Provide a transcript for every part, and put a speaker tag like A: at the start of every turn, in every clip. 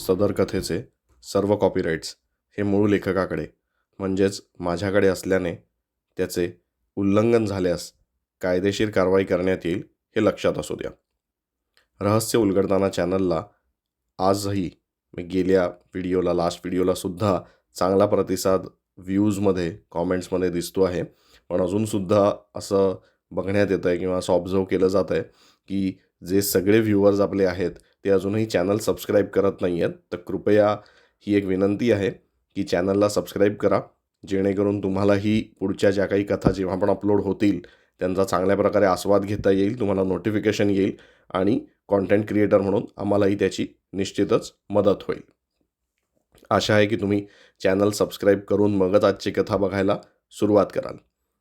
A: सदर कथेचे सर्व कॉपीराईट्स हे मूळ लेखकाकडे म्हणजेच माझ्याकडे असल्याने त्याचे उल्लंघन झाल्यास कायदेशीर कारवाई करण्यात येईल हे लक्षात असू द्या. रहस्य उलगडताना चॅनलला आजही गेल्या व्हिडिओला लास्ट व्हिडिओला सुद्धा चांगला प्रतिसाद व्ह्यूजमध्ये कॉमेंट्समध्ये दिसतो आहे. पण अजूनसुद्धा असं बघण्यात येतं आहे किंवा असं ऑब्झर्व केलं जात आहे की जे सगळे व्ह्यूअर्स आपले आहेत ते अजूनही चॅनल सबस्क्राईब करत नाही आहेत. तर कृपया ही एक विनंती आहे की चॅनलला सबस्क्राईब करा, जेणेकरून तुम्हालाही पुढच्या ज्या काही कथा जेव्हा पण अपलोड होतील त्यांचा चांगल्या प्रकारे आस्वाद घेता येईल, तुम्हाला नोटिफिकेशन येईल आणि कॉन्टेंट क्रिएटर म्हणून आम्हालाही त्याची निश्चितच मदत होईल. आशा आहे की तुम्ही चॅनल सबस्क्राईब करून मगच आजची कथा बघायला सुरुवात कराल.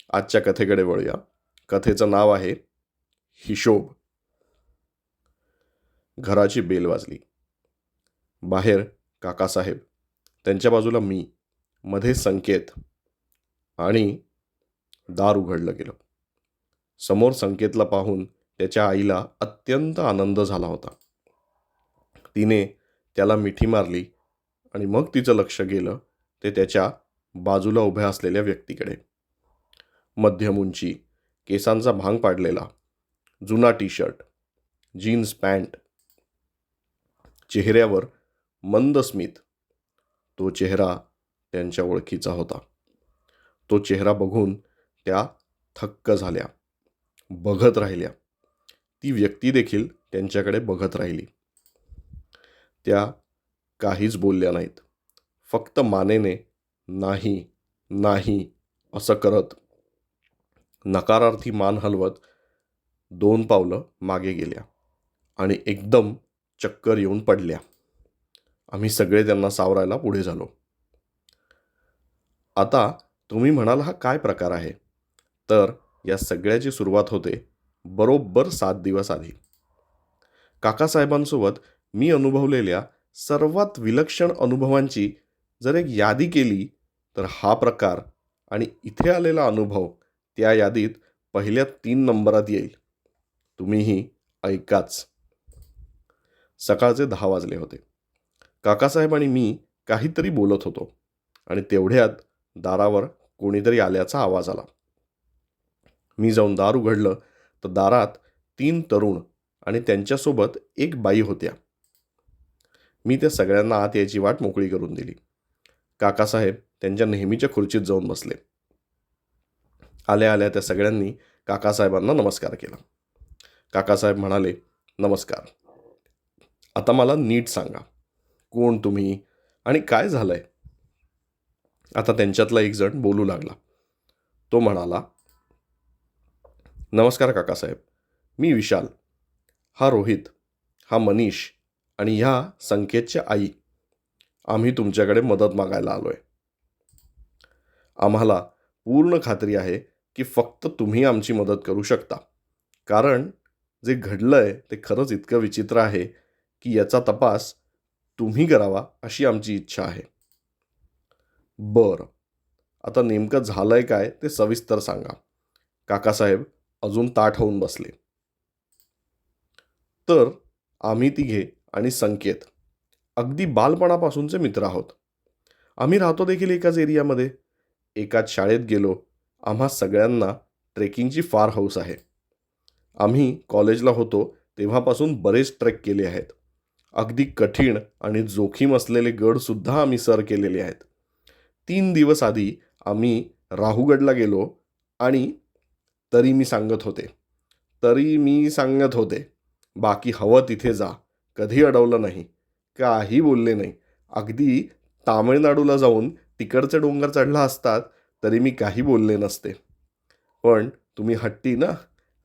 A: आजच्या कथेकडे वळूया. कथेचं नाव आहे हिशोब. घराची बेल वाजली. बाहेर काकासाहेब, त्यांच्या बाजूला मी, मध्ये संकेत आणि दार उघडलं गेलं. समोर संकेतला पाहून त्याच्या आईला अत्यंत आनंद झाला होता. तिने त्याला मिठी मारली आणि मग तिचं लक्ष गेलं ते त्याच्या बाजूला उभ्या असलेल्या व्यक्तीकडे. मध्यम उंची, केसांचा भांग पाडलेला, जुना टी शर्ट, जीन्स पॅन्ट, चेहऱ्यावर मंद स्मित. तो चेहरा त्यांच्या ओळखीचा होता. तो चेहरा बघून त्या थक्क झाल्या, बघत राहिल्या. ती व्यक्ती देखील त्यांच्याकडे बघत राहिली. त्या काहीच बोलल्या नाहीत. फक्त मानेने नाही नाही असं करत नकारार्थी मान हलवत 2 पावलं मागे गेल्या आणि एकदम चक्कर येऊन पडल्या. आम्ही सगळे त्यांना सावरायला पुढे झालो. आता तुम्ही म्हणाल हा काय प्रकार आहे? तर या सगळ्याची सुरुवात होते बरोबर 7 दिवस आधी. काकासाहेबांसोबत मी अनुभवलेल्या सर्वात विलक्षण अनुभवांची जर एक यादी केली तर हा प्रकार आणि इथे आलेला अनुभव त्या यादीत पहिल्या 3 नंबरात येईल. तुम्हीही ऐकाच. सकाळचे 10 वाजले होते. काकासाहेब आणि मी काहीतरी बोलत होतो आणि तेवढ्यात दारावर कोणीतरी आल्याचा आवाज आला. मी जाऊन दार उघडलं तर दारात 3 तरुण आणि त्यांच्यासोबत एक बाई होत्या. मी त्या सगळ्यांना आत यायची वाट मोकळी करून दिली. काकासाहेब त्यांच्या नेहमीच्या खुर्चीत जाऊन बसले. आल्या आल्या त्या सगळ्यांनी काकासाहेबांना नमस्कार केला. काकासाहेब म्हणाले, नमस्कार. आता मला नीट सांगा, कोण तुम्ही आणि काय झालंय? आता त्यांच्यातला एक जण बोलू लागला. तो म्हणाला, नमस्कार काकासाहेब, मी विशाल, हा रोहित, हा मनीष आणि ह्या संकेतच्या आई. आम्ही तुमच्याकडे मदत मागायला आलोय. आम्हाला पूर्ण खात्री आहे की फक्त तुम्ही आमची मदत करू शकता, कारण जे घडलंय ते खरंच इतकं विचित्र आहे की याचा तपास तुम्ही करावा अशी आमची इच्छा आहे. बरं, आता नेमकं झालंय काय ते सविस्तर सांगा. काकासाहेब अजून ताठ होऊन बसले. तर आम्ही तिघे आणि संकेत अगदी बालपणापासूनचे मित्र आहोत. आम्ही राहतो देखील एकाच एरियामध्ये, एकाच शाळेत गेलो. आम्हा सगळ्यांना ट्रेकिंगची फार हौस आहे. आम्ही कॉलेजला होतो तेव्हापासून बरेच ट्रेक केले आहेत. अगदी कठीण आणि जोखीम असलेले गडसुद्धा आम्ही सर केलेले आहेत. 3 दिवस आधी आम्ही राहुगडला गेलो आणि तरी मी सांगत होते बाकी हवं तिथे जा. कधी अडवलं नाही, काही बोलले नाही. अगदी तामिळनाडूला जाऊन तिकडचे डोंगर चढला असतात तरी मी काही बोलले नसते. पण तुम्ही हट्टी ना,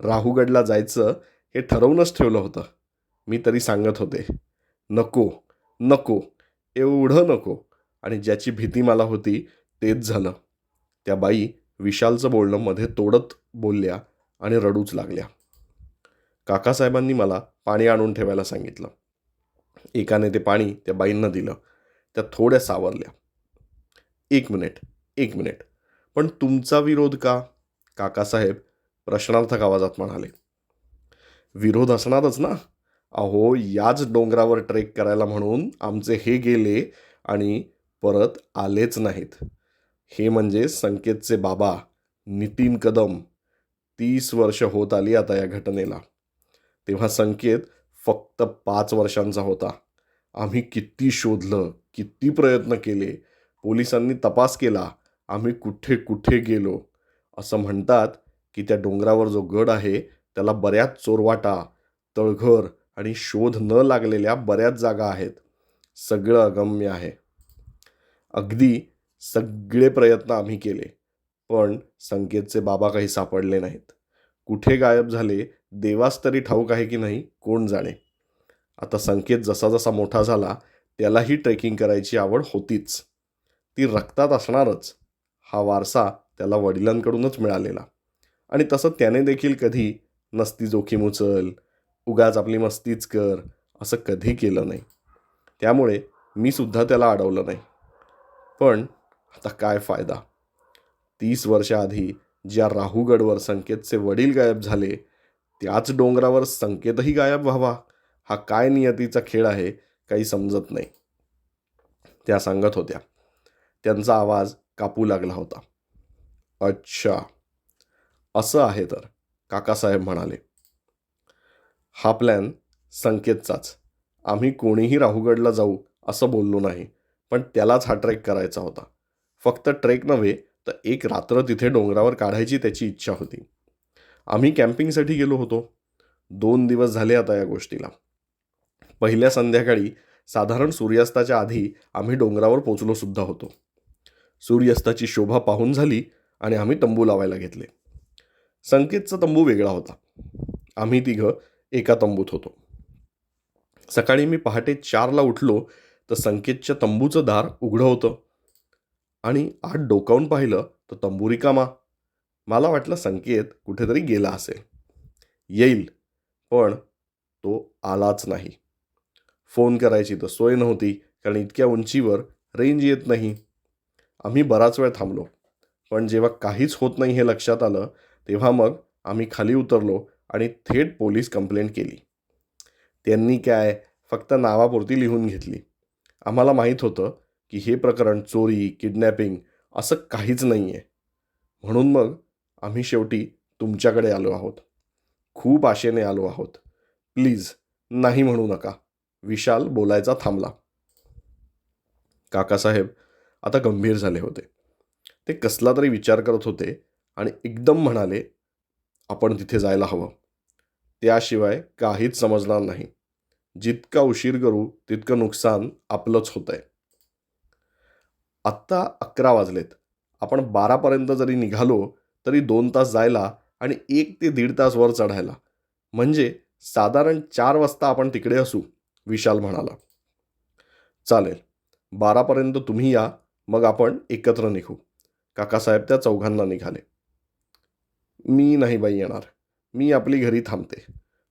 A: राहुगडला जायचं हे ठरवूनच ठेवलं होतं. मी तरी सांगत होते नको नको, एवढं नको. आणि ज्याची भीती मला होती तेच झालं. त्या बाई विशालचं बोलणं मध्ये तोडत बोलल्या आणि रडूच लागल्या. काकासाहेबांनी मला पाणी आणून ठेवायला सांगितलं. एकाने ते पाणी त्या बाईंना दिलं. त्या थोड्या सावरल्या. एक मिनिट, पण तुमचा विरोध का? काकासाहेब प्रश्नार्थक आवाजात म्हणाले. विरोध असणारच ना. अहो, याच डोंगरावर ट्रेक करायला म्हणून आमचे हे गेले आणि परत आलेच नाहीत. हे म्हणजे संकेतचे बाबा नितीन कदम. 30 वर्ष होत आली आता या घटनेला. तेव्हा संकेत फक्त 5 वर्षांचा होता. आम्ही किती शोधलं, किती प्रयत्न केले, पोलिसांनी तपास केला, आम्ही कुठे कुठे गेलो. असं म्हणतात की त्या डोंगरावर जो गड आहे त्याला बऱ्याच चोरवाटा, तळघर आणि शोध न लागलेल्या बऱ्याच जागा आहेत. सगळं अगम्य आहे. अगदी सगळे प्रयत्न आम्ही केले, पण संकेतचे बाबा काही सापडले नाहीत. कुठे गायब झाले देवास तरी ठाऊक आहे की नाही कोण जाणे. आता संकेत जसा जसा मोठा झाला त्यालाही ट्रेकिंग करायची आवड होतीच. ती रक्तात असणारच. हा वारसा त्याला वडिलांकडूनच मिळालेला. आणि तसं त्याने देखील कधी नसती जोखीम उचल, उगाच आपली मस्तीच कर, असं कधी केलं नाही. त्यामुळे मी सुद्धा त्याला अडवलं नाही. पण आता काय फायदा. 30 वर्षाआधी ज्या राहूगडवर संकेतचे वडील गायब झाले त्याच डोंगरावर संकेतही गायब व्हावा, हा काय नियतीचा खेळ आहे काही समजत नाही. त्या सांगत होत्या. त्यांचा आवाज कापू लागला होता. अच्छा, असं आहे तर, काकासाहेब म्हणाले. हा प्लॅन संकेतचाच. आम्ही कोणीही राहूगडला जाऊ असं बोललो नाही, पण त्यालाच हा ट्रेक करायचा होता. फक्त ट्रेक नव्हे तर एक रात्र तिथे डोंगरावर काढायची त्याची इच्छा होती. आम्ही कॅम्पिंगसाठी गेलो होतो. 2 दिवस झाले आता या गोष्टीला. पहिल्या संध्याकाळी साधारण सूर्यास्ताच्या आधी आम्ही डोंगरावर पोचलो सुद्धा होतो. सूर्यास्ताची शोभा पाहून झाली आणि आम्ही तंबू लावायला घेतले. संकेतचा तंबू वेगळा होता. आम्ही तिघं एका तंबूत होतो. सकाळी मी पहाटे 4ला उठलो तर संकेतच्या तंबूचं दार उघडं होतं आणि आत डोकावून पाहिलं तर तंबू रिकामा. मला वाटलं संकेत कुठेतरी गेला असेल, येईल, पण तो आलाच नाही. फोन करायची तर सोय नव्हती, कारण इतक्या उंचीवर रेंज येत नाही. आम्ही बराच वेळ थांबलो, पण जेव्हा काहीच होत नाही हे लक्षात आलं तेव्हा मग आम्ही खाली उतरलो आणि थेट पोलीस कंप्लेंट केली. त्यांनी काय फक्त नावापुरती लिहून घेतली. आम्हाला माहीत होतं की हे प्रकरण चोरी, किडनॅपिंग असं काहीच नाही आहे. म्हणून मग आम्ही शेवटी तुमच्याकडे आलो आहोत. खूप आशेने आलो आहोत. प्लीज नाही म्हणू नका. विशाल बोलायचा थांबला. काकासाहेब आता गंभीर झाले होते. ते कसला तरी विचार करत होते आणि एकदम म्हणाले, आपण तिथे जायला हवं. त्याशिवाय काहीच समजणार नाही. जितका उशीर करू तितकं नुकसान आपलंच होतंय. आत्ता 11 वाजलेत. आपण 12पर्यंत जरी निघालो तरी 2 तास जायला आणि 1 ते 1.5 तास वर चढायला. म्हणजे साधारण 4 वाजता आपण तिकडे असू, विशाल म्हणाला. चालेल, 12पर्यंत तुम्ही या, मग आपण एकत्र निघू. काकासाहेब त्या चौघांना निघाले. मी नाही बाई येणार. मी आपली घरी थांबते.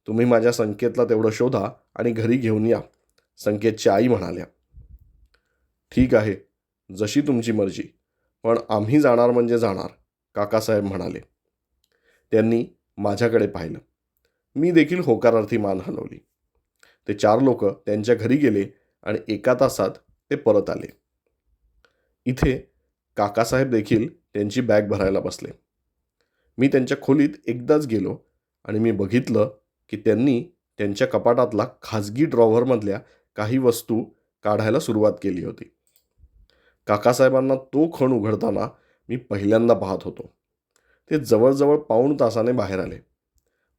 A: तुम्ही माझ्या संकेतला तेवढं शोधा आणि घरी घेऊन या, संकेतची आई म्हणाल्या. ठीक आहे, जशी तुमची मर्जी, पण आम्ही जाणार म्हणजे जाणार, काकासाहेब म्हणाले. त्यांनी माझ्याकडे पाहिलं. मी देखील होकारार्थी मान हलवली. ते 4 लोक त्यांच्या घरी गेले आणि 1 तासात ते परत आले. इथे काकासाहेब देखील त्यांची बॅग भरायला बसले. मी त्यांच्या खोलीत एकदाच गेलो आणि मी बघितलं की त्यांनी त्यांच्या कपाटातला खाजगी ड्रॉव्हरमधल्या काही वस्तू काढायला सुरुवात केली होती. काकासाहेबांना तो खण उघडताना मी पहिल्यांदा पाहत होतो. ते जवळजवळ पाऊण तासाने बाहेर आले.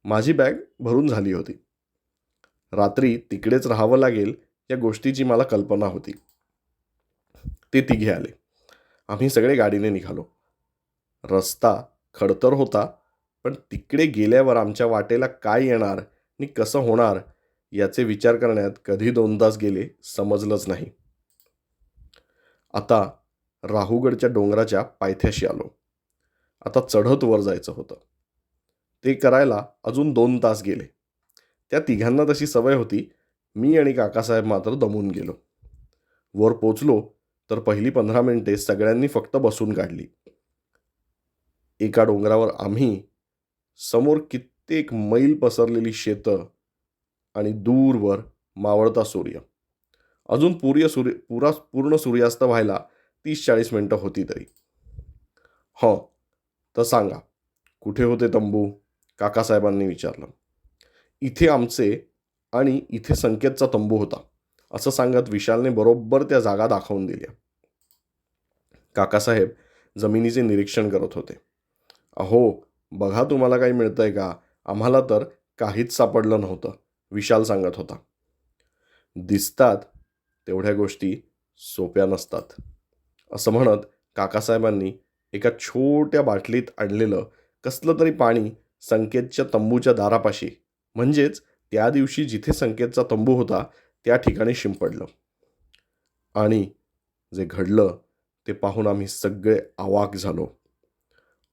A: माझी बॅग भरून झाली होती. रात्री तिकडेच राहावं लागेल या गोष्टीची मला कल्पना होती. ते तिघे आले. आम्ही सगळे गाडीने निघालो. रस्ता खडतर होता, पण तिकडे गेल्यावर आमच्या वाटेला काय येणार आणि कसं होणार याचे विचार करण्यात कधी 2 तास गेले समजलंच नाही. आता राहूगडच्या डोंगराच्या पायथ्याशी आलो. आता चढत वर जायचं होतं. ते करायला अजून 2 तास गेले. त्या तिघांना तशी सवय होती. मी आणि काकासाहेब मात्र दमून गेलो. वर पोचलो तर पहिली 15 मिनिटे सगळ्यांनी फक्त बसून काढली. एका डोंगरावर आम्ही, समोर कित्येक मैल पसरलेली शेतं आणि दूरवर मावळता सूर्य. अजून पूर्ण सूर्यास्त व्हायला 30-40 मिनिटं होती तरी. "हं, तर सांगा, कुठे होते तंबू?" काकासाहेबांनी विचारलं. "इथे आमचे आणि इथे संकेतचा तंबू होता," असं सांगत विशालने बरोबर त्या जागा दाखवून दिल्या. काकासाहेब जमिनीचे निरीक्षण करत होते. "अहो, बघा तुम्हाला काही मिळतंय का? आम्हाला तर काहीच सापडलं नव्हतं," विशाल सांगत होता. "दिसतात तेवढ्या गोष्टी सोप्या नसतात," असं म्हणत काकासाहेबांनी एका छोट्या बाटलीत आणलेलं कसलं तरी पाणी संकेतच्या तंबूच्या दारापाशी, म्हणजेच त्या दिवशी जिथे संकेतचा तंबू होता त्या ठिकाणी शिंपडलं. आणि जे घडलं ते पाहून आम्ही सगळे अवाक झालो.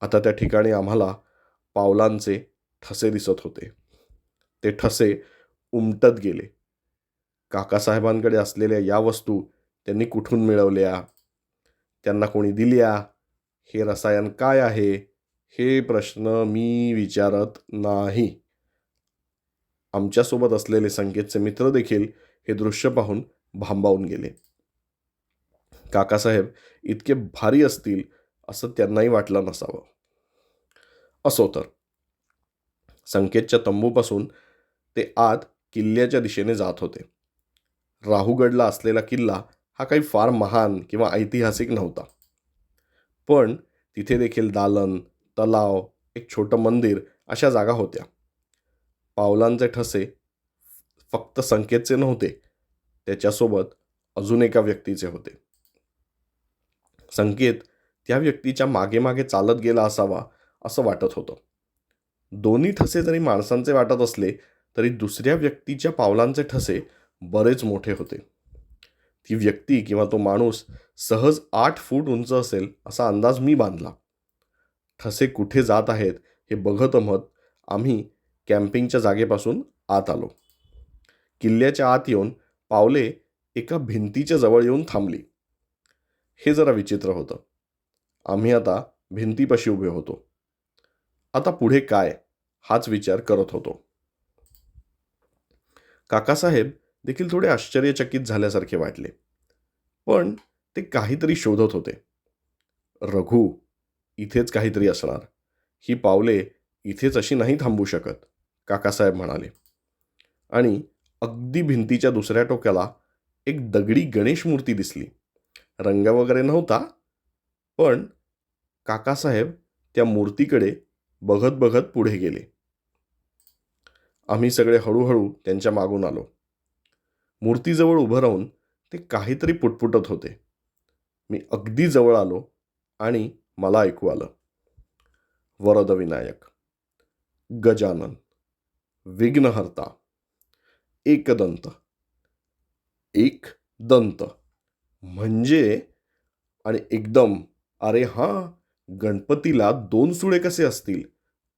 A: आता त्या ठिकाणी आम्हाला पावलांचे ठसे दिसत होते. ते ठसे उमटत गेले. काकासाहेबांकडे असलेल्या या वस्तू त्यांनी कुठून मिळवल्या? त्यांना कोणी दिल्या? हे रसायन काय आहे? हे प्रश्न मी विचारत नाही. आमच्यासोबत असलेले संकेतचे मित्र देखील हे दृश्य पाहून भांबावून गेले. काकासाहेब इतके भारी असतील असं त्यांनाही वाटलं नसावं. असो तर. संकेतच्या तंबूपासून ते आत किल्ल्याच्या दिशेने जात होते. राहुगडला असलेला किल्ला हा काही फार महान किंवा ऐतिहासिक नव्हता. पण तिथे देखील दालन, तलाव, एक छोटं मंदिर अशा जागा होत्या. पावलांचे ठसे फक्त संकेतचे नव्हते, त्याच्यासोबत अजून एका व्यक्तीचे होते. संकेत त्या व्यक्तीच्या मागे मागे चालत गेला असावा असं वाटत होतं. दोन्ही ठसे जरी माणसांचे वाटत असले तरी दुसऱ्या व्यक्तीच्या पावलांचे ठसे बरेच मोठे होते. ती व्यक्ती किंवा तो माणूस सहज 8 फूट उंच असेल असा अंदाज मी बांधला. ठसे कुठे जात आहेत हे बघत आम्ही कॅम्पिंगच्या जागेपासून आत आलो. किल्ल्याच्या आत येऊन पावले एका भिंतीच्या जवळ येऊन थांबली. हे जरा विचित्र होतं. आम्ही आता भिंतीपाशी उभे होतो. आता पुढे काय हाच विचार करत होतो. काकासाहेब देखील थोडे आश्चर्यचकित झाल्यासारखे वाटले. पण ते काहीतरी शोधत होते. "रघु, इथेच काहीतरी असणार. ही पावले इथेच अशी नाही थांबू शकत," काकासाहेब म्हणाले. आणि अगदी भिंतीच्या दुसऱ्या टोकाला एक दगडी गणेश मूर्ती दिसली. रंग वगैरे नव्हता, पण काकासाहेब त्या मूर्तीकडे बघत बघत पुढे गेले. आम्ही सगळे हळूहळू त्यांच्या मागून आलो. मूर्तीजवळ उभं राहून ते काहीतरी पुटपुटत होते. मी अगदी जवळ आलो आणि मला ऐकू आलं, "वरदविनायक, गजानन, विघ्नहर्ता, एकदंत, एक दंत म्हणजे आणि एकदम, अरे हां, गणपतीला 2 सुळे कसे असतील?"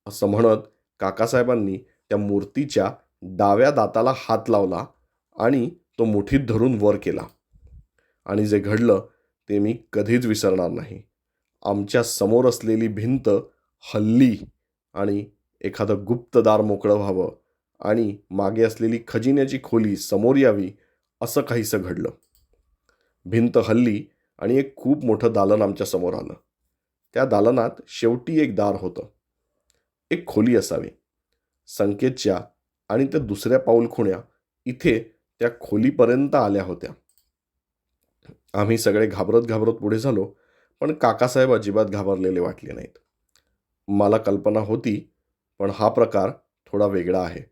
A: असं म्हणत काकासाहेबांनी त्या मूर्तीच्या डाव्या दाताला हात लावला आणि तो मुठीत धरून वर केला. आणि जे घडलं ते मी कधीच विसरणार नाही. आमच्या समोर असलेली भिंत हलली आणि एखादं गुप्त दार मोकळं व्हावं आणि मागे असलेली खजिन्याची खोली समोर यावी असं काहीसं घडलं. भिंत हलली आणि एक खूप मोठं दालन आमच्या समोर आलं. त्या दालनात शेवटी एक दार होतं. एक खोली असावी. संकेतच्या आणि त्या दुसऱ्या पाऊलखुण्या इथे त्या खोलीपर्यंत आल्या होत्या. आम्ही सगळे घाबरत घाबरत पुढे झालो, पण काकासाहेब अजिबात घाबरलेले वाटले नाहीत. मला कल्पना होती, पण हा प्रकार थोडा वेगळा आहे.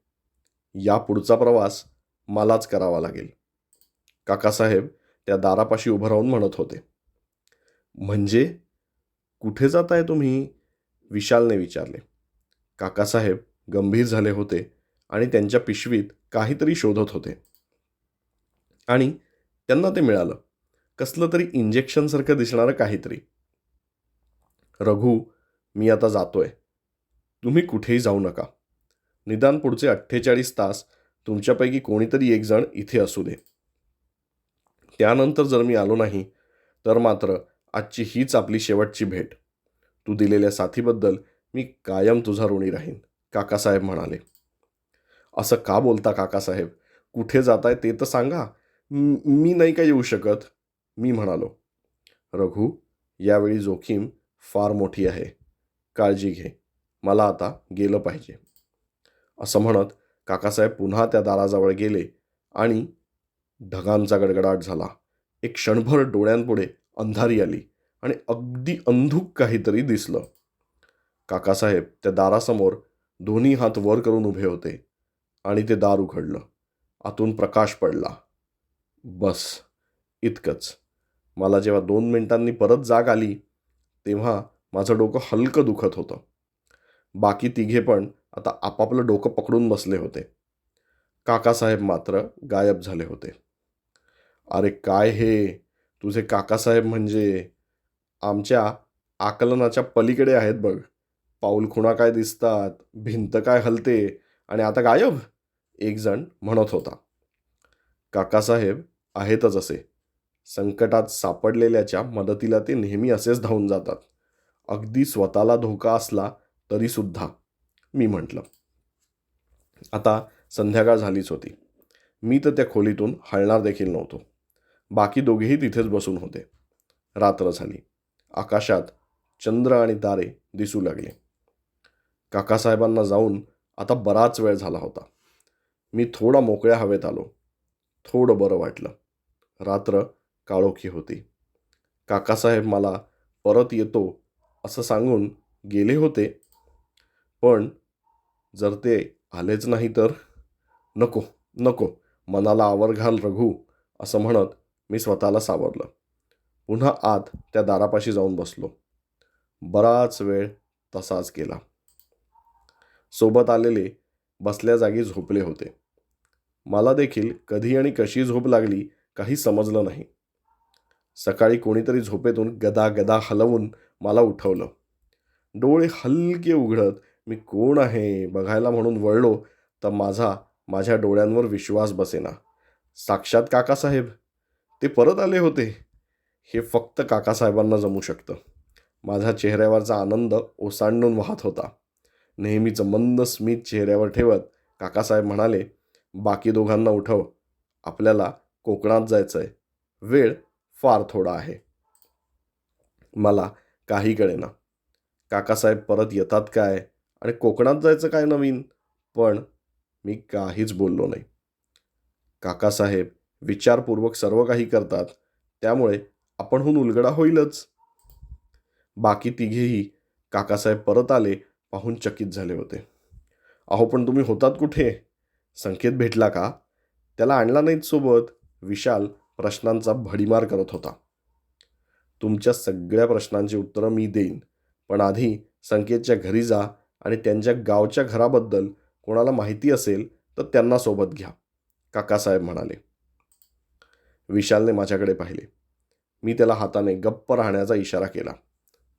A: यापुढचा प्रवास मलाच करावा लागेल. काकासाहेब त्या दारापाशी उभं राहून म्हणत होते. "म्हणजे कुठे जाताय तुम्ही?" विशालने विचारले. काकासाहेब गंभीर झाले होते आणि त्यांच्या पिशवीत काहीतरी शोधत होते. आणि त्यांना ते मिळालं. कसलं तरी इंजेक्शनसारखं दिसणारं काहीतरी. "रघु, मी आता जातोय. तुम्ही कुठेही जाऊ नका. निदान पुढचे 48 तास तुमच्यापैकी कोणीतरी एक जण इथे असू दे. त्यानंतर जर मी आलो नाही तर मात्र आजची हीच आपली शेवटची भेट. तू दिलेल्या साथीबद्दल मी कायम तुझा ऋणी राहीन," काकासाहेब म्हणाले. असं का बोलता काकासाहेब? कुठे जाताय ते तर सांगा. मी नाही का येऊ शकत, मी म्हणालो. रघु, यावेळी जोखीम फार मोठी आहे. काळजी घे. मला आता गेलं पाहिजे. असं म्हणत काकासाहेब पुन्हा त्या दाराजवळ गेले आणि ढगांचा गडगडाट झाला. एक क्षणभर डोळ्यांपुढे अंधारी आली आणि अगदी अंधुक काहीतरी दिसलं. काकासाहेब त्या दारासमोर दोन्ही हात वर करून उभे होते आणि ते दार उघडलं. आतून प्रकाश पडला. बस, इतकंच. मला जेव्हा 2 मिनिटांनी परत जाग आली तेव्हा माझं डोकं हलकं दुखत होतं. बाकी तिघे पण आता आपापलं डोकं पकडून बसले होते. काकासाहेब मात्र गायब झाले होते. अरे काय हे? तुझे काकासाहेब म्हणजे आमच्या आकलनाच्या पलीकडे आहेत बघ. पाऊलखुणा काय दिसतात, भिंत काय हलते आणि आता गायब? एक जण म्हणत होता. काकासाहेब आहेतच असे. संकटात सापडलेल्याच्या मदतीला ते नेहमी असेच धावून जातात. अगदी स्वतःला धोका असला तरी सुद्धा, मी म्हटलं. आता संध्याकाळ झालीच होती. मी तर त्या खोलीतून हलणार देखील नव्हतो. बाकी दोघेही तिथेच बसून होते. रात्र झाली. आकाशात चंद्र आणि तारे दिसू लागले. काकासाहेबांना जाऊन आता बराच वेळ झाला होता. मी थोडा मोकळ्या हवेत आलो. थोडं बरं वाटलं. रात्र काळोखी होती. काकासाहेब मला परत येतो असं सांगून गेले होते. पण जर ते आलेच नाही तर? नको नको, मनाला आवर घाल रघु, असं म्हणत मी स्वतःला सावरलं. पुन्हा आत त्या दारापाशी जाऊन बसलो. बराच वेळ तसाच गेला. सोबत आलेले बसल्या जागी झोपले होते. मला देखील कधी आणि कशी झोप लागली काही समजलं नाही. सकाळी कोणीतरी झोपेतून गदा गदा हलवून मला उठवलं. डोळे हलके उघडत मी कोण आहे बघायला म्हणून वळलो तर माझ्या डोळ्यांवर विश्वास बसेना. साक्षात काकासाहेब. ते परत आले होते. हे फक्त काकासाहेबांना जमू शकतं. माझ्या चेहऱ्यावरचा आनंद ओसांडून वाहत होता. नेहमीचं मंद स्मित चेहऱ्यावर ठेवत काकासाहेब म्हणाले, बाकी दोघांना उठव. आपल्याला कोकणात जायचंय. वेळ फार थोडा आहे. मला काही कळेना. काकासाहेब परत येतात काय आणि कोकणात जायचं काय नवीन? पण मी काहीच बोललो नाही. काकासाहेब विचारपूर्वक सर्व काही करतात, त्यामुळे आपणहून उलगडा होईलच. बाकी तिघेही काकासाहेब परत आले पाहून चकित झाले होते. अहो पण तुम्ही होतात कुठे? संकेत भेटला का? त्याला आणला नाहीत सोबत? विशाल प्रश्नांचा भडीमार करत होता. तुमच्या सगळ्या प्रश्नांची उत्तरं मी देईन, पण आधी संकेतच्या घरी जा आणि त्यांच्या गावच्या घराबद्दल कोणाला माहिती असेल तर त्यांना सोबत घ्या, काकासाहेब म्हणाले. विशालने माझ्याकडे पाहिले. मी त्याला हाताने गप्प राहण्याचा इशारा केला.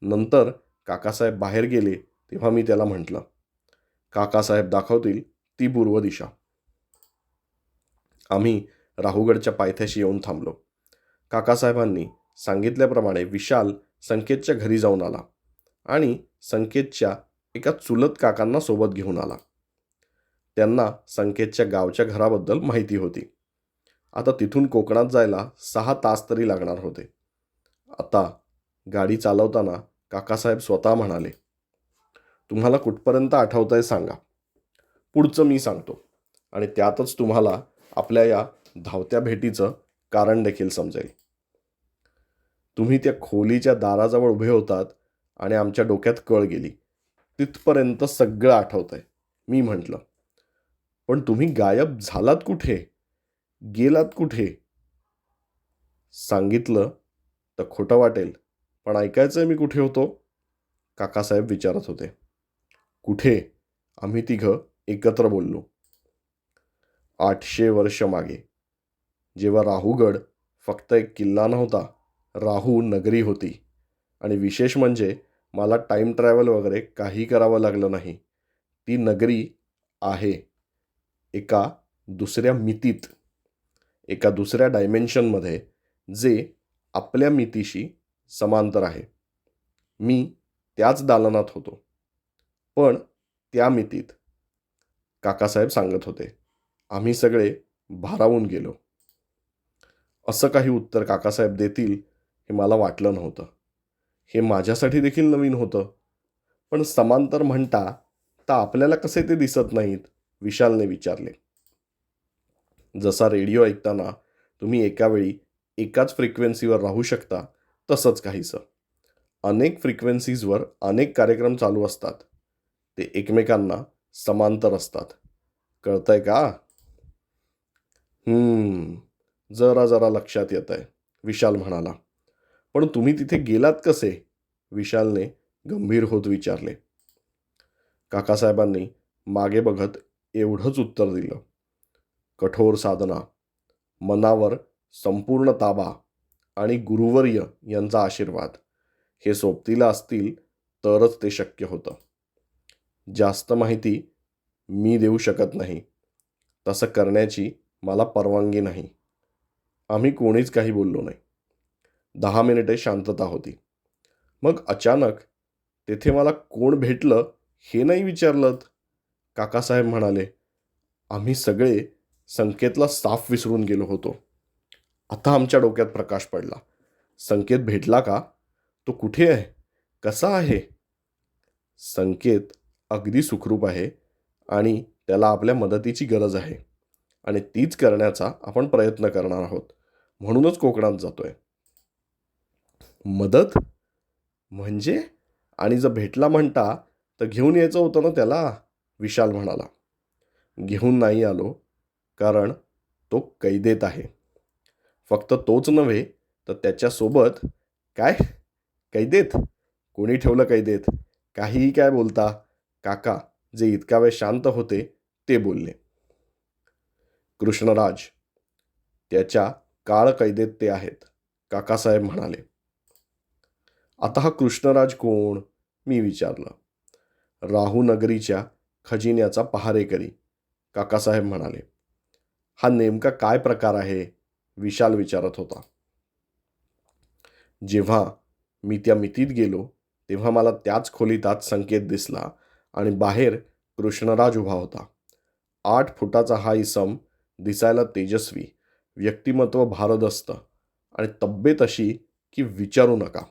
A: नंतर काकासाहेब बाहेर गेले तेव्हा मी त्याला म्हटलं, काकासाहेब दाखवतील ती पूर्व दिशा. आम्ही राहुगडच्या पायथ्याशी येऊन थांबलो. काकासाहेबांनी सांगितल्याप्रमाणे विशाल संकेतच्या घरी जाऊन आला आणि संकेतच्या एका चुलत काकांना सोबत घेऊन आला. त्यांना संकेतच्या गावच्या घराबद्दल माहिती होती. आता तिथून कोकणात जायला 6 तास तरी लागणार होते. आता गाडी चालवताना काकासाहेब स्वतः म्हणाले, तुम्हाला कुठपर्यंत आठवतंय सांगा. पुढचं मी सांगतो आणि त्यातच तुम्हाला आपल्या या धावत्या भेटीचं कारण देखील समजेल. तुम्ही त्या खोलीच्या दाराजवळ उभे होतात आणि आमच्या डोक्यात कळ गेली. तिथपर्यंत सगळं आठवतंय, मी म्हटलं. पण तुम्ही गायब झालात कुठे? गेलात कुठे? सांगितलं तर खोटं वाटेल, पण ऐकायचंय मी कुठे होतो? काकासाहेब विचारत होते. कुठे? आम्ही तिघं एकत्र बोललो. 800 वर्ष मागे, जेव्हा राहुगड फक्त एक किल्ला नव्हता, राहू नगरी होती. आणि विशेष म्हणजे मला टाईम ट्रॅव्हल वगैरे काही करावं लागलं नाही. ती नगरी आहे एका दुसऱ्या मितीत, एका दुसऱ्या डायमेन्शनमध्ये, जे आपल्या मितीशी समांतर आहे. मी त्याच दालनात होतो, पण त्या मितीत. काकासाहेब सांगत होते. आम्ही सगळे भारावून गेलो. असं काही उत्तर काकासाहेब देतील हे मला वाटलं नव्हतं. हे माझ्यासाठी देखील नवीन होतं. पण समांतर म्हणता तर आपल्याला कसे ते दिसत नाहीत? विशालने विचारले. जसा रेडिओ ऐकताना तुम्ही एका वेळी एकाच फ्रिक्वेन्सीवर राहू शकता, तसंच काहीसं. अनेक फ्रिक्वेन्सीजवर अनेक कार्यक्रम चालू असतात. ते एकमेकांना समांतर असतात. कळतंय का? जरा जरा लक्षात येत आहे, विशाल म्हणाला. पण तुम्ही तिथे गेलात कसे? विशालने गंभीर होत विचारले. काकासाहेबांनी मागे बघत एवढंच उत्तर दिलं. कठोर साधना, मनावर संपूर्ण ताबा आणि गुरुवर्य यांचा आशीर्वाद हे सोबतीला असतील तरच ते शक्य होतं. जास्त माहिती मी देऊ शकत नाही. तसं करण्याची मला परवानगी नाही. आम्ही कोणीच काही बोललो नाही. 10 मिनिटे शांतता होती. मग अचानक तेथे मला कोण भेटलं हे नाही विचारलंत, काकासाहेब म्हणाले. आम्ही सगळे संकेतला साफ विसरून गेलो होतो. आता आमच्या डोक्यात प्रकाश पडला. संकेत भेटला का? तो कुठे आहे? कसा आहे? संकेत अगदी सुखरूप आहे आणि त्याला आपल्या मदतीची गरज आहे आणि तीच करण्याचा आपण प्रयत्न करणार आहोत. म्हणूनच कोकणात जातोय. मदत म्हणजे? आणि जर भेटला म्हणता तर घेऊन यायचं होतं ना त्याला, विशाल म्हणाला. घेऊन नाही आलो कारण तो कैदेत आहे. फक्त तोच नव्हे तर त्याच्यासोबत. काय? कैदेत? कोणी ठेवलं कैदेत? काहीही काय बोलता? काका जे इतका वेळ शांत होते ते बोलले. कृष्णराज. त्याच्या काळ कैदेत ते आहेत, काकासाहेब म्हणाले. आता हा कृष्णराज कोण? मी विचारलं. राहूनगरीच्या खजिन्याचा पहारेकरी, काकासाहेब म्हणाले. हा नेमका काय प्रकार आहे? विशाल विचारत होता. जेव्हा मी त्या मितीत गेलो तेव्हा मला त्याच खोलीत आत संकेत दिसला आणि बाहेर कृष्णराज उभा होता. 8 फुटाचा हा इसम दिसायला तेजस्वी, व्यक्तिमत्व भारदस्त आणि तब्येत अशी की विचारू नका.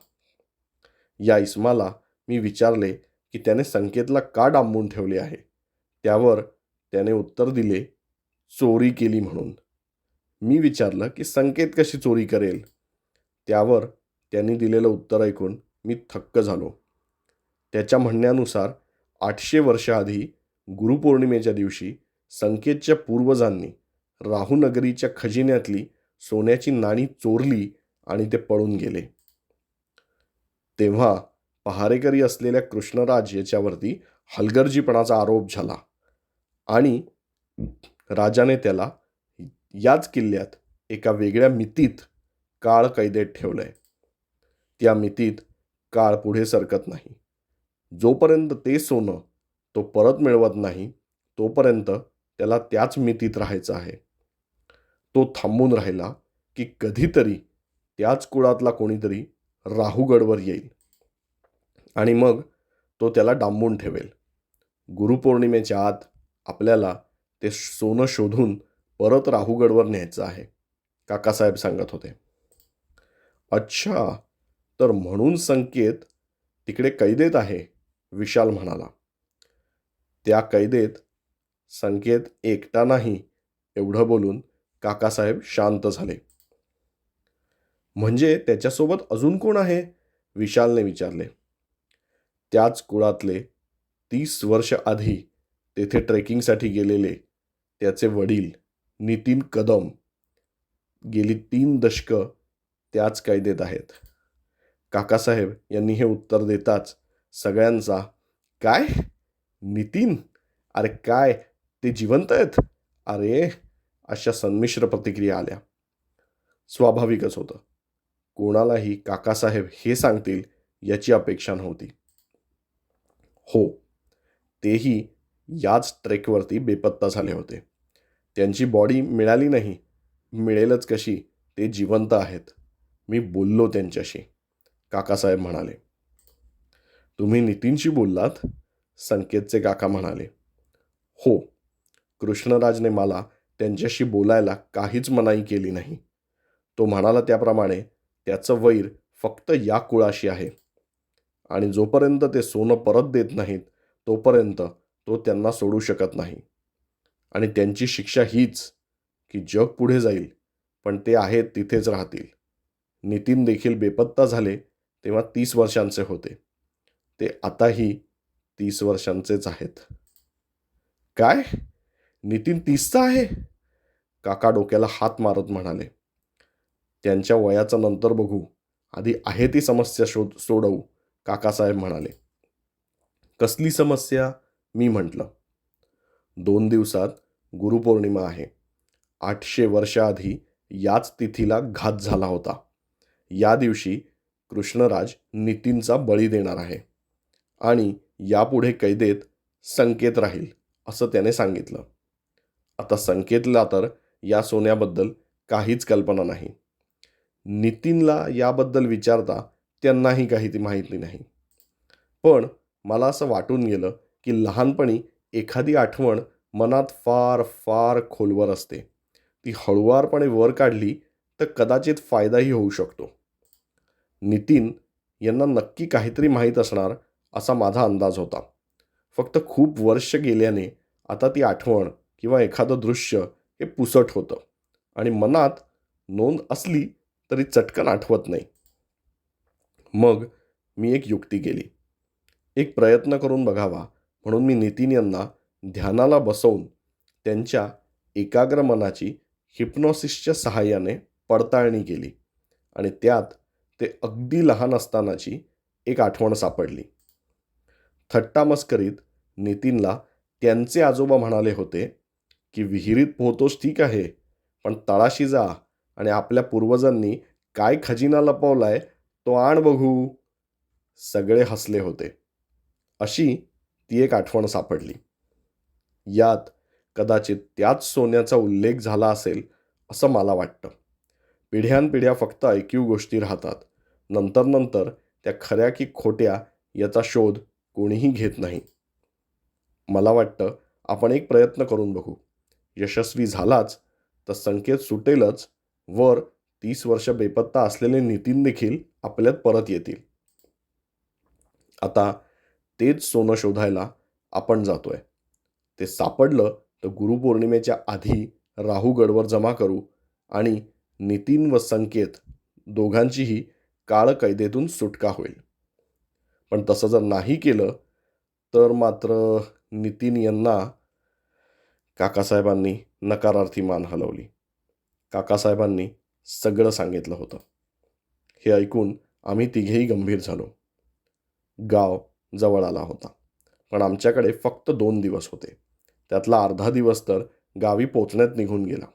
A: या इस्माला मी विचारले की त्याने संकेतला का डांबून ठेवले आहे. त्यावर त्याने उत्तर दिले, चोरी केली म्हणून. मी विचारलं की संकेत कशी चोरी करेल. त्यावर त्यांनी दिलेलं उत्तर ऐकून मी थक्क झालो. त्याच्या म्हणण्यानुसार 800 वर्ष आधी गुरुपौर्णिमेच्या दिवशी संकेतच्या पूर्वजांनी राहूनगरीच्या खजिन्यातली सोन्याची नाणी चोरली आणि ते पळून गेले. तेव्हा पहारेकरी असलेल्या कृष्णराज याच्यावरती हलगर्जीपणाचा आरोप झाला आणि राजाने त्याला याच किल्ल्यात एका वेगळ्या मितीत काळ कैदेत ठेवलंय. त्या मितीत काळ पुढे सरकत नाही. जोपर्यंत ते सोनं तो परत मिळवत नाही तोपर्यंत त्याला त्याच मितीत राहायचं आहे. तो थांबून राहिला की कधीतरी त्याच कुळातला कोणीतरी राहूगडवर येईल आणि मग तो त्याला डांबून ठेवेल. गुरुपौर्णिमेच्या आत आपल्याला ते सोनं शोधून परत राहूगडवर न्यायचं आहे, काकासाहेब सांगत होते. अच्छा, तर म्हणून संकेत तिकडे कैदेत आहे, विशाल म्हणाला. त्या कैदेत संकेत एकटा नाही, एवढं बोलून काकासाहेब शांत झाले. म्हणजे त्याच्यासोबत अजून कोण आहे? विशालने विचारले. त्याच कुळातले 30 वर्ष आधी तेथे ट्रेकिंगसाठी गेलेले त्याचे वडील नितीन कदम गेली 3 दशकं त्याच कैदेत आहेत. काकासाहेब यांनी हे उत्तर देताच सगळ्यांचा काय? नितीन? अरे काय ते जिवंत आहेत? अरे, अशा संमिश्र प्रतिक्रिया आल्या. स्वाभाविकच होतं. कोणालाही काकासाहेब हे सांगतील याची अपेक्षा नव्हती. हो, तेही याच ट्रेकवरती बेपत्ता झाले होते. त्यांची बॉडी मिळाली नाही. मिळेलच कशी? ते जिवंत आहेत. मी बोललो त्यांच्याशी, काकासाहेब म्हणाले. तुम्ही नितीनशी बोललात? संकेतचे काका म्हणाले. हो, कृष्णराजने मला त्यांच्याशी बोलायला काहीच मनाई केली नाही. तो म्हणाला त्याप्रमाणे त्याचं वैर फक्त या कुळाशी आहे आणि जोपर्यंत ते सोनं परत देत नाहीत तोपर्यंत तो त्यांना सोडू शकत नाही. आणि त्यांची शिक्षा हीच की जग पुढे जाईल पण ते आहेत तिथेच राहतील. नितीन देखील बेपत्ता झाले तेव्हा 30 वर्षांचे होते. ते आताही 30 वर्षांचेच आहेत. काय? नितीन 30चा आहे? काका डोक्याला हात मारत म्हणाले. त्यांच्या वयाचं नंतर बघू, आधी आहे ती समस्या सोडवू, काकासाहेब म्हणाले. कसली समस्या? मी म्हटलं. 2 दिवसात गुरुपौर्णिमा आहे. 800 वर्षाआधी याच तिथीला घात झाला होता. या दिवशी कृष्णराज नितीनचा बळी देणार आहे आणि यापुढे कैदेत संकेत राहील असं त्याने सांगितलं. आता संकेतला तर या सोन्याबद्दल काहीच कल्पना नाही. नितीनला याबद्दल विचारता त्यांनाही काही ती माहिती नाही. पण मला असं वाटून गेलं की लहानपणी एखादी आठवण मनात फार फार खोलवर असते. ती हळुवारपणे वर काढली तर कदाचित फायदाही होऊ शकतो. नितीन यांना नक्की काहीतरी माहीत असणार असा माझा अंदाज होता. फक्त खूप वर्ष गेल्याने आता ती आठवण किंवा एखादं दृश्य हे पुसट होतं आणि मनात नोंद असली तरी चटकन आठवत नाही. मग मी एक युक्ती केली. एक प्रयत्न करून बघावा म्हणून मी नितीन यांना ध्यानाला बसवून त्यांच्या एकाग्र मनाची हिप्नॉसिसच्या सहाय्याने पडताळणी केली आणि त्यात ते अगदी लहान असतानाची एक आठवण सापडली. थट्टा मस्करीत नितीनला त्यांचे आजोबा म्हणाले होते की विहिरीत पोहतोस ठीक आहे, पण तळाशी जा आणि आपल्या पूर्वजांनी काय खजिना लपवलाय तो आण बघू. सगळे हसले होते. अशी ती एक आठवण सापडली. यात कदाचित त्याच सोन्याचा उल्लेख झाला असेल असं मला वाटतं. पिढ्यानपिढ्या फक्त ऐकीव गोष्टी राहतात. नंतर नंतर त्या खऱ्या की खोट्या याचा शोध कोणीही घेत नाही. मला वाटतं आपण एक प्रयत्न करून बघू. यशस्वी झालाच तर संकेत सुटेलच, वर 30 वर्ष बेपत्ता असलेले नितीन देखील आपल्यात परत येतील. आता तेच सोनं शोधायला आपण जातोय. ते सापडलं तर गुरुपौर्णिमेच्या आधी राहूगडवर जमा करू आणि नितीन व संकेत दोघांचीही काळ कैदेतून सुटका होईल. पण तसं जर नाही केलं तर मात्र नितीन यांना काकासाहेबांनी नकारार्थी मान हलवली. काकासाहेबांनी सगळं सांगितलं होतं. हे ऐकून आम्ही तिघेही गंभीर झालो. गाव जवळ आला होता, पण आमच्याकडे फक्त 2 दिवस होते. त्यातला अर्धा दिवस तर गावी पोचण्यात निघून गेला.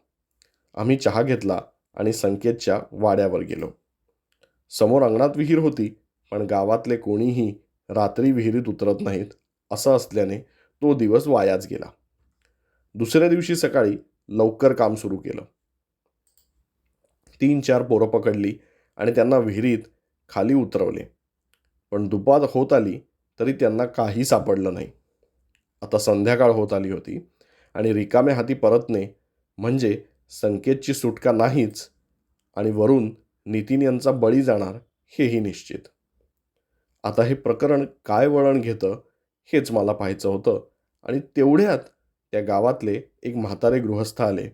A: आम्ही चहा घेतला आणि संकेतच्या वाड्यावर गेलो. समोर अंगणात विहीर होती, पण गावातले कोणीही रात्री विहिरीत उतरत नाहीत असं असल्याने तो दिवस वायाच गेला. दुसऱ्या दिवशी सकाळी लवकर काम सुरू केलं. 3-4 पोरं पकडली आणि त्यांना विहिरीत खाली उतरवले. पण दुपार होत आली तरी त्यांना काही सापडलं नाही. आता संध्याकाळ होत आली होती आणि रिकाम्या हाती परतणे म्हणजे संकेतची सुटका नाहीच आणि वरून नितीन यांचा बळी जाणार हेही निश्चित. आता हे प्रकरण काय वळण घेतं हेच मला पाहायचं होतं आणि तेवढ्यात त्या गावातले एक म्हातारे गृहस्थ आले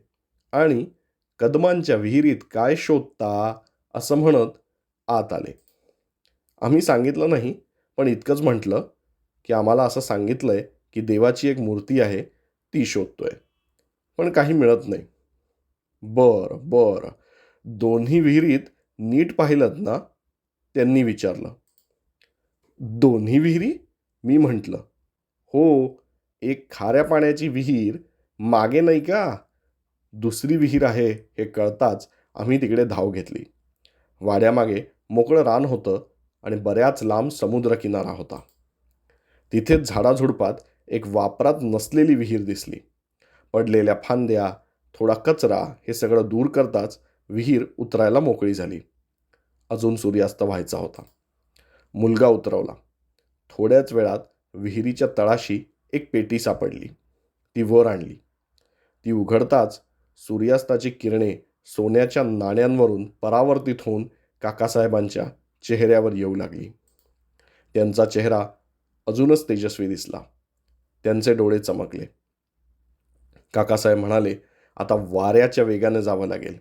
A: आणि कदमांच्या विहिरीत काय शोधता असं म्हणत आत आले. आम्ही सांगितलं नाही, पण इतकंच म्हटलं की आम्हाला असं सांगितलंय की देवाची एक मूर्ती आहे ती शोधतोय, पण काही मिळत नाही. बरं बरं, दोन्ही विहिरीत नीट पाहिलंत ना? त्यांनी विचारलं. दोन्ही विहिरी? मी म्हटलं. हो, एक खाऱ्या पाण्याची विहीर मागे नाही का? दुसरी विहीर आहे हे कळताच आम्ही तिकडे धाव घेतली. वाड्यामागे मोकळं रान होतं आणि बऱ्याच लांब समुद्रकिनारा होता. तिथेच झाडाझुडपात एक वापरात नसलेली विहीर दिसली. पडलेल्या फांद्या, थोडा कचरा हे सगळं दूर करताच विहीर उतरायला मोकळी झाली. अजून सूर्यास्त व्हायचा होता. मुलगा उतरवला. थोड्याच वेळात विहिरीच्या तळाशी एक पेटी सापडली. ती वर आणली. ती उघडताच सूर्यास्ताची किरणे सोन्याच्या नाण्यांवरून परावर्तित होऊन काकासाहेबांच्या चेहऱ्यावर येऊ लागली. त्यांचा चेहरा अजूनच तेजस्वी दिसला. त्यांचे डोळे चमकले. काकासाहेब म्हणाले, आता वाऱ्याच्या वेगाने जावं लागेल.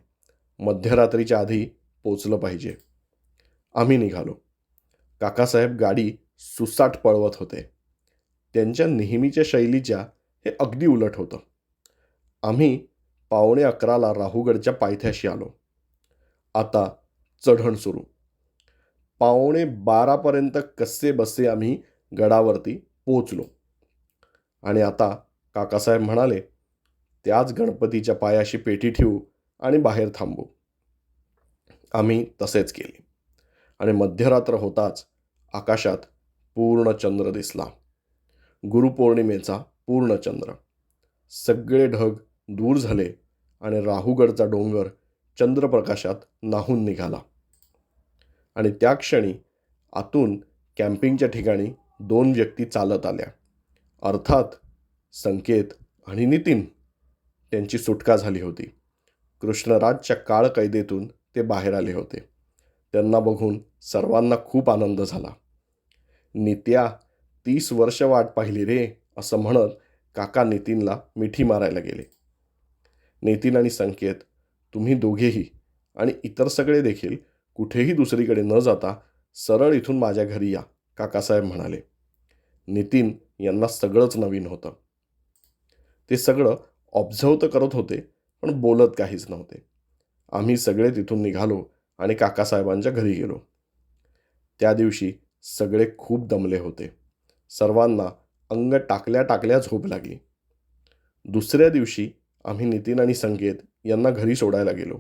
A: मध्यरात्रीच्या आधी पोचलं पाहिजे. आम्ही निघालो. काकासाहेब गाडी सुसाट पळवत होते. त्यांच्या नेहमीच्या शैलीच्या हे अगदी उलट होतं. आम्ही 11:15 राहुगडच्या पायथ्याशी आलो. आता चढण सुरू. 11:15पर्यंत कसे बसे आम्ही गडावरती पोचलो. आणि आता काकासाहेब म्हणाले, त्याच गणपतीच्या पायाशी पेटी ठेवू आणि बाहेर थांबू. आम्ही तसेच केले. आणि मध्यरात्र होताच आकाशात पूर्ण चंद्र दिसला. गुरुपौर्णिमेचा पूर्ण चंद्र. सगळे ढग दूर झाले आणि राहुगडचा डोंगर चंद्रप्रकाशात न्हाऊन निघाला. आणि त्या क्षणी आतून कॅम्पिंगच्या ठिकाणी 2 व्यक्ती चालत आल्या. अर्थात संकेत आणि नितीन. त्यांची सुटका झाली होती. कृष्णराजच्या काळकैदेतून ते बाहेर आले होते. त्यांना बघून सर्वांना खूप आनंद झाला. नित्या, 30 वर्ष वाट पाहिली रे, असं म्हणत काका नितीनला मिठी मारायला गेले. नितीन आणि संकेत, तुम्ही दोघेही आणि इतर सगळे देखील कुठेही दुसरीकडे न जाता सरळ इथून माझ्या घरी या, काकासाहेब म्हणाले. नितीन यांना सगळंच नवीन होतं. ते सगळं ऑब्झर्व तर करत होते, पण बोलत काहीच नव्हते. आम्ही सगळे तिथून निघालो आणि काकासाहेबांच्या घरी गेलो. त्या दिवशी सगळे खूप दमले होते. सर्वांना अंग टाकल्या टाकल्या झोप लागली. दुसऱ्या दिवशी आम्ही नितीन आणि संकेत यांना घरी सोडायला गेलो.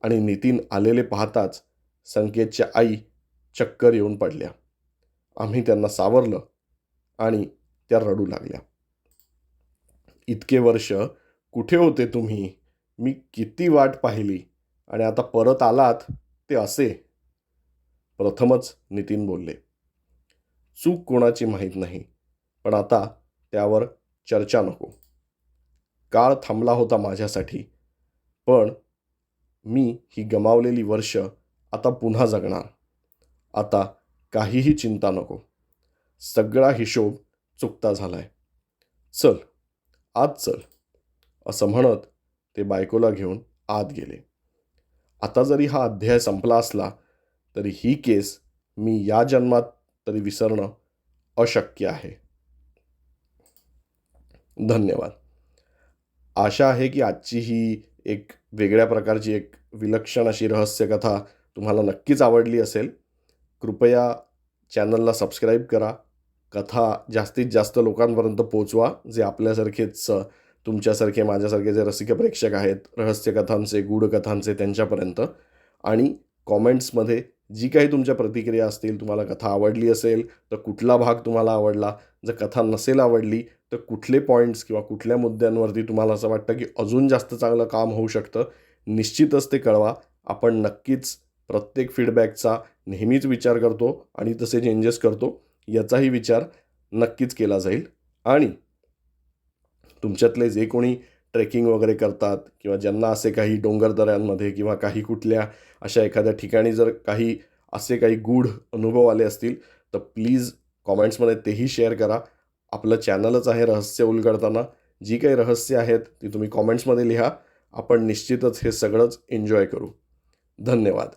A: आणि नितीन आलेले पाहताच संकेतच्या आई चक्कर येऊन पडल्या. आम्ही त्यांना सावरलं आणि त्या रडू लागल्या. इतके वर्ष कुठे होते तुम्ही? मी किती वाट पाहिली आणि आता परत आलात ते असे. प्रथमच नितीन बोलले. चूक कोणाची माहीत नाही, पण आता त्यावर चर्चा नको. काळ थांबला होता माझ्यासाठी, पण मी ही गमावलेली वर्ष आता पुन्हा जगणार. आता काहीही चिंता नको. सगळा हिशोब चुकता झालाय. चल, आत चल, असं म्हणत ते बायकोला घेऊन आत गेले. आता जरी हा अध्याय संपला असला तरी ही केस मी या जन्मात तरी विसरणं अशक्य आहे. धन्यवाद. आशा आहे की आजची ही एक वेगळ्या प्रकारची एक विलक्षण अशी रहस्यकथा तुम्हाला नक्कीच आवडली असेल. कृपया चॅनलला सबस्क्राईब करा. कथा जास्तीत जास्त लोकांपर्यंत पोचवा, जे आपल्यासारखेच तुमच्यासारखे माझ्यासारखे जे रसिक प्रेक्षक आहेत रहस्यकथांचे, गूढकथांचे, त्यांच्यापर्यंत. आणि कॉमेंट्समध्ये जी काही तुमच्या प्रतिक्रिया असतील, तुम्हाला कथा आवडली असेल तर कुठला भाग तुम्हाला आवडला, जर कथा नसेल आवडली तर कुठले पॉईंट्स किंवा कुठल्या मुद्द्यांवरती तुम्हाला असं वाटतं की अजून जास्त चांगलं काम होऊ शकतं, निश्चितच ते कळवा. आपण नक्कीच प्रत्येक फीडबॅकचा नेहमीच विचार करतो आणि तसे चेंजेस करतो. याचाही विचार नक्कीच केला जाईल. आणि तुमच्यातले जे कोणी ट्रेकिंग वगैरे करतात किंवा ज्यांना असे काही डोंगरदऱ्यांमध्ये किंवा काही कुठल्या अशा एखाद्या ठिकाणी जर काही असे काही गूढ अनुभव आले असतील तर प्लीज कॉमेंट्समध्ये तेही शेअर करा. आपलं चॅनलच आहे रहस्य उलगडताना. जी काही रहस्य आहेत ती तुम्ही कॉमेंट्समध्ये लिहा. आपण निश्चितच हे सगळंच एन्जॉय करू. धन्यवाद.